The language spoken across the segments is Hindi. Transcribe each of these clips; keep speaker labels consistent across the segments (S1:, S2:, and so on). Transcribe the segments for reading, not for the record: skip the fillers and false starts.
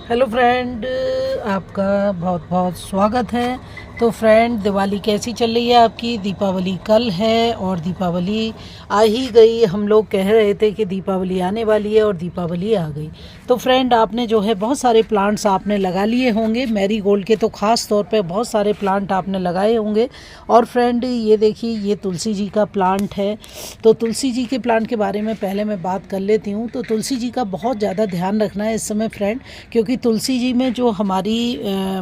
S1: हेलो फ्रेंड, आपका बहुत बहुत स्वागत है। तो फ्रेंड, दिवाली कैसी चल रही है आपकी? दीपावली कल है और दीपावली आ ही गई। हम लोग कह रहे थे कि दीपावली आने वाली है और दीपावली आ गई। तो फ्रेंड, आपने जो है बहुत सारे प्लांट्स आपने लगा लिए होंगे। मैरीगोल्ड के तो ख़ास तौर पे बहुत सारे प्लांट आपने लगाए होंगे। और फ्रेंड, ये देखिए, ये तुलसी जी का प्लांट है। तो तुलसी जी के प्लांट के बारे में पहले मैं बात कर लेती हूँ। तो तुलसी जी का बहुत ज़्यादा ध्यान रखना है इस समय फ्रेंड, क्योंकि तुलसी जी में जो हमारी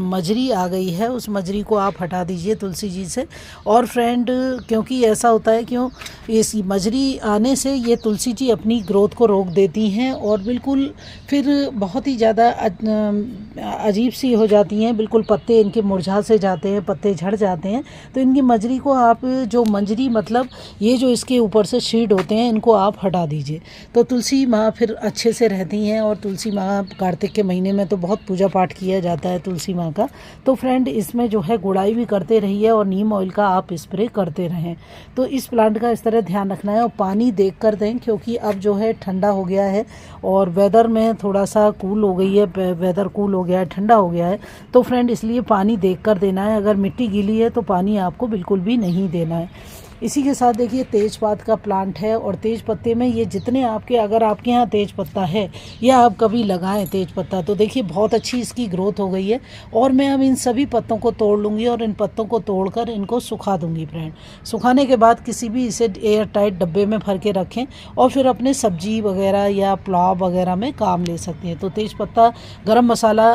S1: मजरी आ गई है, उस मजरी को आप हटा दीजिए तुलसी जी से। और फ्रेंड, क्योंकि ऐसा होता है, इस मजरी आने से ये तुलसी जी अपनी ग्रोथ को रोक देती हैं और बिल्कुल फिर बहुत ही ज़्यादा अजीब सी हो जाती हैं। बिल्कुल पत्ते इनके मुरझा से जाते हैं, पत्ते झड़ जाते हैं। तो इनकी मजरी को आप, जो मंजरी मतलब ये जो इसके ऊपर से शीड होते हैं, इनको आप हटा दीजिए। तो तुलसी माँ फिर अच्छे से रहती हैं। और तुलसी माँ, कार्तिक के महीने में तो बहुत पूजा पाठ किया जाता है तुलसी माँ का। तो फ्रेंड, इसमें जो है गुड़ाई भी करते रहिए और नीम ऑयल का आप स्प्रे करते रहें। तो इस प्लांट का इस तरह ध्यान रखना है और पानी देख कर दें, क्योंकि अब जो है ठंडा हो गया है और वेदर में थोड़ा सा कूल हो गई है, वेदर कूल हो गया है, ठंडा हो गया है। तो फ्रेंड, इसलिए पानी देख कर देना है। अगर मिट्टी गीली है तो पानी आपको बिल्कुल भी नहीं देना है। इसी के साथ देखिए, तेज़पात का प्लांट है और तेज पत्ते में ये जितने आपके, अगर आपके यहाँ तेज पत्ता है या आप कभी लगाएं तेज पत्ता, तो देखिए बहुत अच्छी इसकी ग्रोथ हो गई है। और मैं अब इन सभी पत्तों को तोड़ लूँगी और इन पत्तों को तोड़कर इनको सुखा दूँगी फ्रेंड। सुखाने के बाद किसी भी इसे एयर टाइट डब्बे में भर के रखें और फिर अपने सब्जी वगैरह या पुलाव वगैरह में काम ले सकते हैं। तो तेज पत्ता गरम मसाला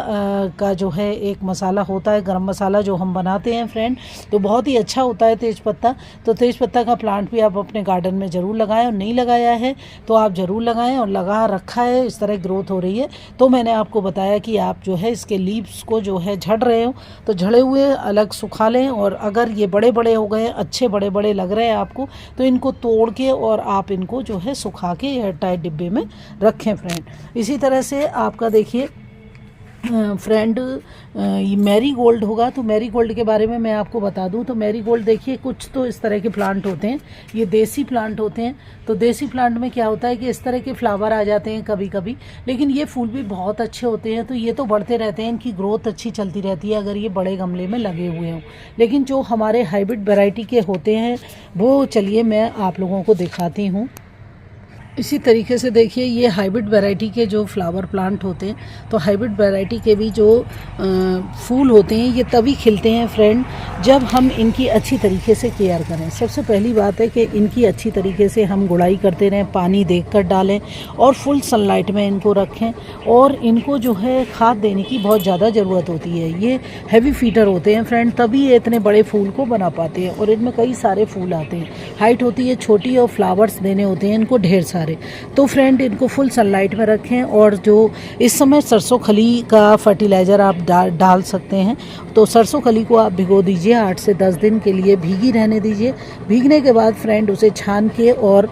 S1: का जो है एक मसाला होता है, गरम मसाला जो हम बनाते हैं फ्रेंड, तो बहुत ही अच्छा होता है तेज पत्ता। तो तेज पत्ता का प्लांट भी आप अपने गार्डन में ज़रूर लगाएं, और नहीं लगाया है तो आप ज़रूर लगाएं। और लगा रखा है, इस तरह ग्रोथ हो रही है। तो मैंने आपको बताया कि आप जो है इसके लीव्स को जो है झड़ रहे हो तो झड़े हुए अलग सुखा लें। और अगर ये बड़े बड़े हो गए, अच्छे बड़े बड़े लग रहे हैं आपको, तो इनको तोड़ के और आप इनको जो है सुखा के एयर टाइट डिब्बे में रखें फ्रेंड। इसी तरह से आपका देखिए फ्रेंड, ये मैरीगोल्ड होगा। तो मैरीगोल्ड के बारे में मैं आपको बता दूं तो मैरीगोल्ड देखिए, कुछ तो इस तरह के प्लांट होते हैं, ये देसी प्लांट होते हैं। तो देसी प्लांट में क्या होता है कि इस तरह के फ्लावर आ जाते हैं कभी कभी, लेकिन ये फूल भी बहुत अच्छे होते हैं। तो ये तो बढ़ते रहते हैं, इनकी ग्रोथ अच्छी चलती रहती है अगर ये बड़े गमले में लगे हुए हों। लेकिन जो हमारे हाइब्रिड वैरायटी के होते हैं, वो चलिए मैं आप लोगों को दिखाती हूँ। इसी तरीके से देखिए, ये हाइब्रिड वैरायटी के जो फ्लावर प्लांट होते हैं, तो हाइब्रिड वैरायटी के भी जो फूल होते हैं, ये तभी खिलते हैं फ्रेंड जब हम इनकी अच्छी तरीके से केयर करें। सबसे पहली बात है कि इनकी अच्छी तरीके से हम गुड़ाई करते रहें, पानी देखकर डालें और फुल सनलाइट में इनको रखें। और इनको जो है खाद देने की बहुत ज़्यादा ज़रूरत होती है। ये हैवी फीडर होते हैं फ्रेंड, तभी ये इतने बड़े फूल को बना पाते हैं। और इनमें कई सारे फूल आते हैं, हाइट होती है छोटी और फ्लावर्स देने होते हैं इनको ढेर सारे। तो फ्रेंड, इनको फुल सनलाइट में रखें। और जो इस समय सरसों खली का फर्टिलाइज़र आप डाल सकते हैं। तो सरसों खली को आप भिगो दीजिए, 8 से 10 दिन के लिए भीगी रहने दीजिए। भीगने के बाद फ्रेंड उसे छान के, और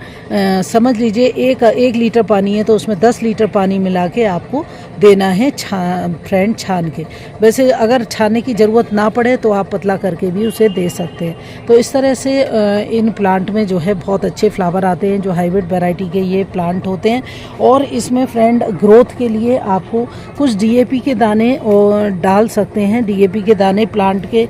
S1: समझ लीजिए 1 लीटर पानी है तो उसमें 10 लीटर पानी मिला के आपको देना है फ्रेंड, छान के। वैसे अगर छानने की ज़रूरत ना पड़े तो आप पतला करके भी उसे दे सकते हैं। तो इस तरह से इन प्लांट में जो है बहुत अच्छे फ्लावर आते हैं, जो हाइब्रिड वैरायटी के ये प्लांट होते हैं। और इसमें फ्रेंड ग्रोथ के लिए आपको कुछ डीएपी के दाने और डाल सकते हैं। डीएपी के दाने प्लांट के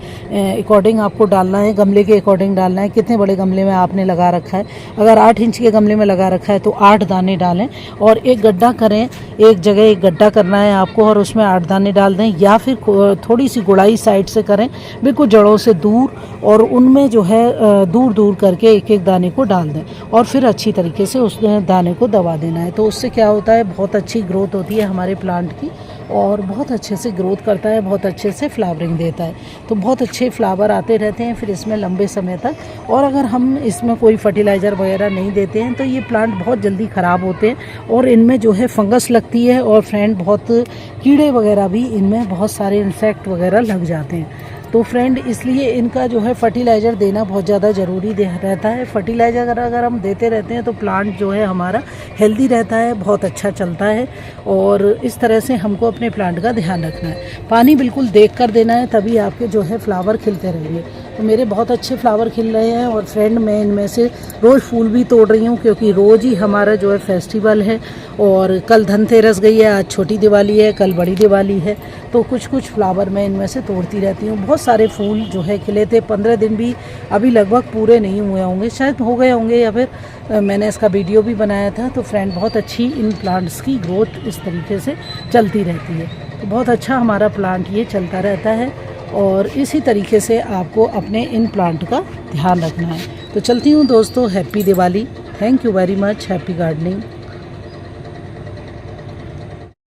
S1: अकॉर्डिंग आपको डालना है, गमले के अकॉर्डिंग डालना है। कितने बड़े गमले में आपने लगा रखा है, अगर 8 इंच के गमले में लगा रखा है तो 8 दाने डालें। और एक गड्ढा करें, एक जगह एक गड्ढा करना है आपको और उसमें 8 दाने डाल दें। या फिर थोड़ी सी गुड़ाई साइड से करें, बिल्कुल जड़ों से दूर, और उनमें जो है दूर दूर करके एक एक दाने को डाल दें। और फिर अच्छी तरीके से उस दाने को दबा देना है। तो उससे क्या होता है, बहुत अच्छी ग्रोथ होती है हमारे प्लांट की, और बहुत अच्छे से ग्रोथ करता है, बहुत अच्छे से फ्लावरिंग देता है। तो बहुत अच्छे फ्लावर आते रहते हैं फिर इसमें लंबे समय तक। और अगर हम इसमें कोई फर्टिलाइज़र वगैरह नहीं देते हैं तो ये प्लांट बहुत जल्दी ख़राब होते हैं और इनमें जो है फंगस लगती है। और फ्रेंड, बहुत कीड़े वगैरह भी, इनमें बहुत सारे इंसेक्ट वगैरह लग जाते हैं। तो फ्रेंड, इसलिए इनका जो है फर्टिलाइज़र देना बहुत ज़्यादा ज़रूरी रहता है। फर्टिलाइज़र अगर हम देते रहते हैं तो प्लांट जो है हमारा हेल्दी रहता है, बहुत अच्छा चलता है। और इस तरह से हमको अपने प्लांट का ध्यान रखना है। पानी बिल्कुल देख कर देना है, तभी आपके जो है फ्लावर खिलते रहेंगे। तो मेरे बहुत अच्छे फ्लावर खिल रहे हैं। और फ्रेंड मैं इनमें से रोज़ फूल भी तोड़ रही हूँ, क्योंकि रोज़ ही हमारा जो है फेस्टिवल है। और कल धनतेरस गई है, आज छोटी दिवाली है, कल बड़ी दिवाली है, तो कुछ कुछ फ्लावर मैं इनमें से तोड़ती रहती हूँ। बहुत सारे फूल जो है खिले थे, 15 दिन भी अभी लगभग पूरे नहीं हुए होंगे, शायद हो गए होंगे, या फिर मैंने इसका वीडियो भी बनाया था। तो फ्रेंड बहुत अच्छी इन प्लांट्स की ग्रोथ इस तरीके से चलती रहती है। तो बहुत अच्छा हमारा प्लांट ये चलता रहता है, और इसी तरीके से आपको अपने इन प्लांट का ध्यान रखना है। तो चलती हूँ दोस्तों, happy Diwali, thank you very much, happy gardening.